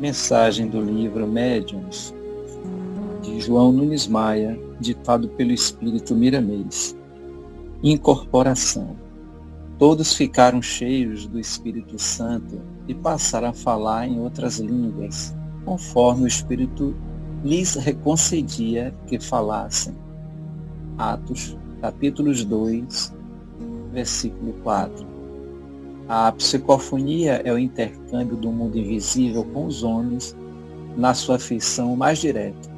Mensagem do livro Médiuns, de João Nunes Maia, ditado pelo Espírito Miramês. Incorporação. Todos ficaram cheios do Espírito Santo e passaram a falar em outras línguas, conforme o Espírito lhes reconcedia que falassem. Atos, capítulos 2, versículo 4. A psicofonia é o intercâmbio do mundo invisível com os homens na sua feição mais direta.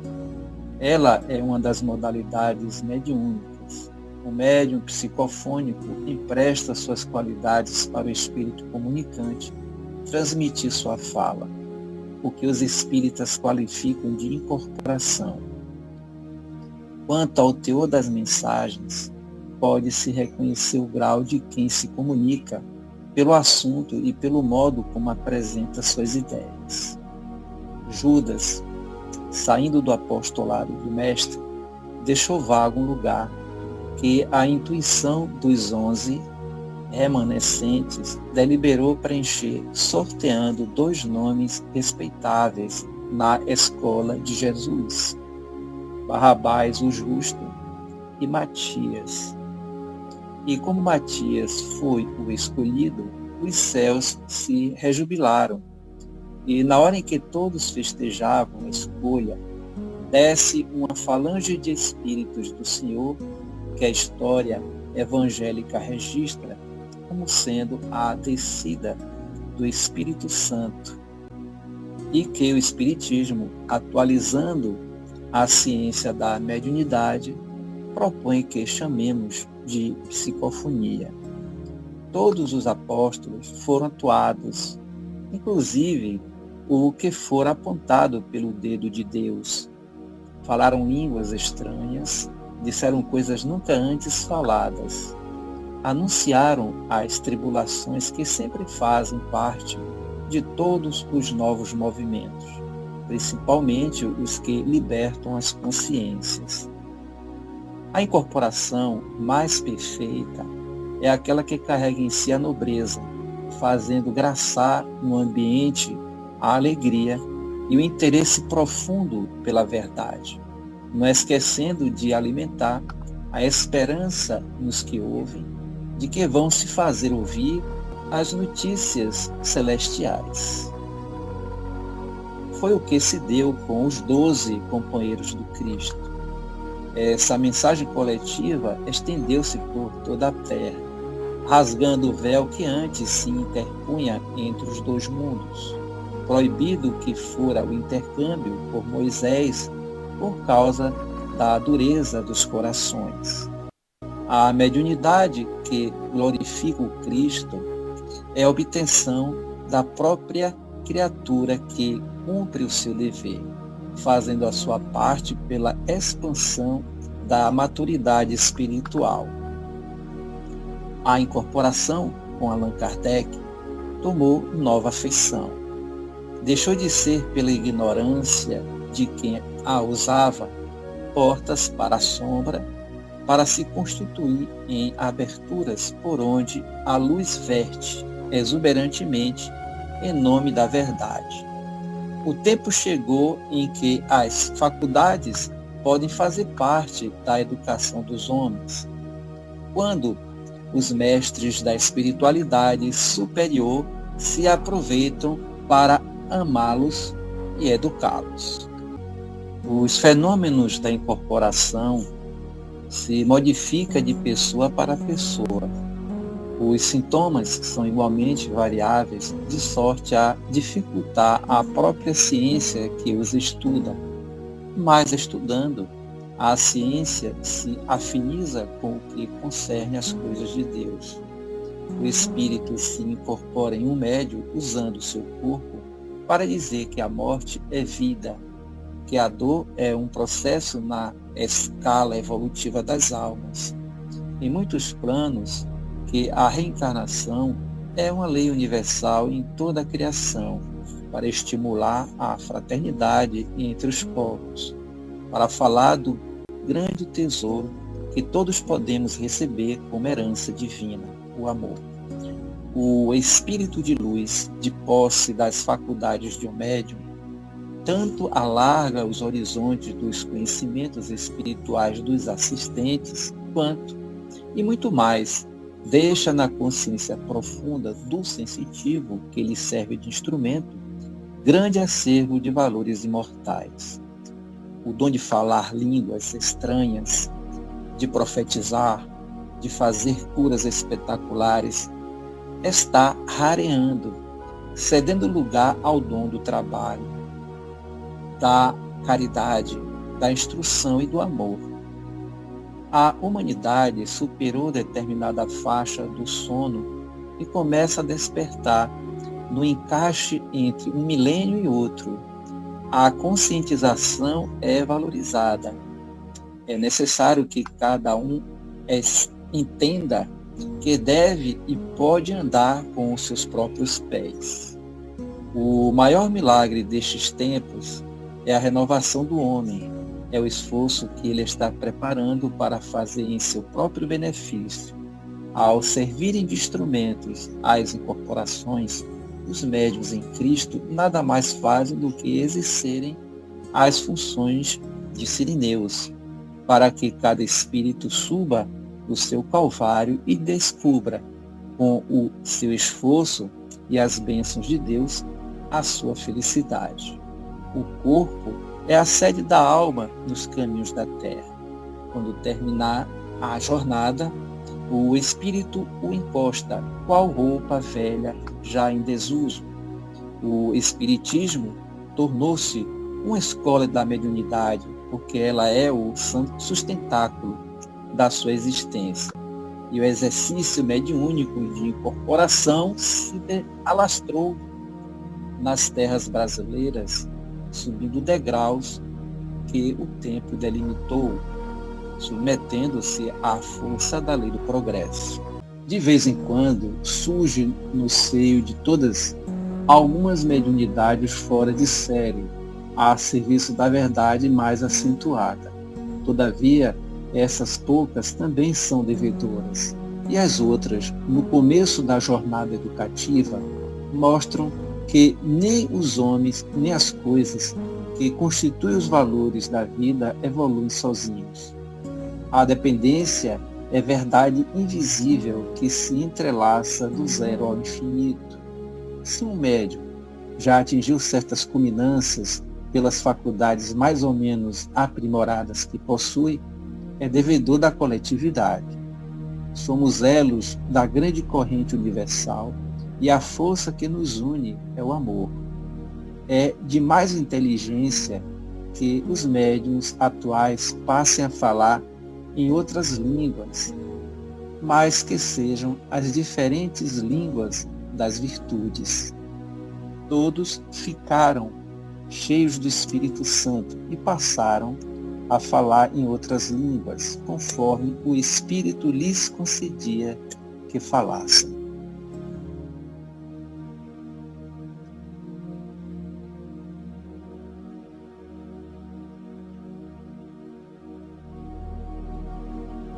Ela é uma das modalidades mediúnicas. O médium psicofônico empresta suas qualidades para o espírito comunicante transmitir sua fala, o que os espíritas qualificam de incorporação. Quanto ao teor das mensagens, pode-se reconhecer o grau de quem se comunica pelo assunto e pelo modo como apresenta suas ideias. Judas, saindo do apostolado do Mestre, deixou vago um lugar que a intuição dos 11 remanescentes deliberou preencher, sorteando 2 nomes respeitáveis na escola de Jesus: Barrabás o Justo e Matias. E como Matias foi o escolhido, os céus se rejubilaram. E na hora em que todos festejavam a escolha, desce uma falange de espíritos do Senhor, que a história evangélica registra como sendo a descida do Espírito Santo, e que o Espiritismo, atualizando a ciência da mediunidade, propõe que chamemos de psicofonia. Todos os apóstolos foram atuados, inclusive o que for apontado pelo dedo de Deus. Falaram línguas estranhas, disseram coisas nunca antes faladas, anunciaram as tribulações que sempre fazem parte de todos os novos movimentos, principalmente os que libertam as consciências. A incorporação mais perfeita é aquela que carrega em si a nobreza, fazendo graçar no ambiente a alegria e o interesse profundo pela verdade, não esquecendo de alimentar a esperança nos que ouvem, de que vão se fazer ouvir as notícias celestiais. Foi o que se deu com os 12 companheiros do Cristo. Essa mensagem coletiva estendeu-se por toda a terra, rasgando o véu que antes se interpunha entre os 2 mundos, proibido que fora o intercâmbio por Moisés por causa da dureza dos corações. A mediunidade que glorifica o Cristo é a obtenção da própria criatura que cumpre o seu dever, fazendo a sua parte pela expansão da maturidade espiritual. A incorporação com Allan Kardec tomou nova feição. Deixou de ser, pela ignorância de quem a usava, portas para a sombra, para se constituir em aberturas por onde a luz verte exuberantemente em nome da verdade. O tempo chegou em que as faculdades podem fazer parte da educação dos homens, quando os mestres da espiritualidade superior se aproveitam para amá-los e educá-los. Os fenômenos da incorporação se modificam de pessoa para pessoa. Os sintomas são igualmente variáveis, de sorte a dificultar a própria ciência que os estuda. Mas estudando, a ciência se afiniza com o que concerne as coisas de Deus. O espírito se incorpora em um médium usando o seu corpo para dizer que a morte é vida, que a dor é um processo na escala evolutiva das almas. Em muitos planos, que a reencarnação é uma lei universal em toda a criação, para estimular a fraternidade entre os povos, para falar do grande tesouro que todos podemos receber como herança divina, o amor. O espírito de luz, de posse das faculdades de um médium, tanto alarga os horizontes dos conhecimentos espirituais dos assistentes, quanto, e muito mais, deixa na consciência profunda do sensitivo, que lhe serve de instrumento, grande acervo de valores imortais. O dom de falar línguas estranhas, de profetizar, de fazer curas espetaculares, está rareando, cedendo lugar ao dom do trabalho, da caridade, da instrução e do amor. A humanidade superou determinada faixa do sono e começa a despertar no encaixe entre um milênio e outro. A conscientização é valorizada. É necessário que cada um entenda que deve e pode andar com os seus próprios pés. O maior milagre destes tempos é a renovação do homem, é o esforço que ele está preparando para fazer em seu próprio benefício. Ao servirem de instrumentos às incorporações, os médiuns em Cristo nada mais fazem do que exercerem as funções de sirineus, para que cada espírito suba o seu calvário e descubra, com o seu esforço e as bênçãos de Deus, a sua felicidade. O corpo é a sede da alma nos caminhos da terra. Quando terminar a jornada, o espírito o encosta, qual roupa velha já em desuso. O espiritismo tornou-se uma escola da mediunidade, porque ela é o sustentáculo da sua existência. E o exercício mediúnico de incorporação se alastrou nas terras brasileiras, subindo degraus que o tempo delimitou, submetendo-se à força da lei do progresso. De vez em quando, surge no seio de todas algumas mediunidades fora de série, a serviço da verdade mais acentuada. Todavia, essas poucas também são devedoras, e as outras, no começo da jornada educativa, mostram que nem os homens, nem as coisas que constituem os valores da vida evoluem sozinhos. A dependência é verdade invisível que se entrelaça do zero ao infinito. Se um médium já atingiu certas culminâncias pelas faculdades mais ou menos aprimoradas que possui, é devedor da coletividade. Somos elos da grande corrente universal e a força que nos une é o amor. É de mais inteligência que os médiuns atuais passem a falar em outras línguas, mas que sejam as diferentes línguas das virtudes. Todos ficaram cheios do Espírito Santo e passaram a falar em outras línguas, conforme o Espírito lhes concedia que falassem.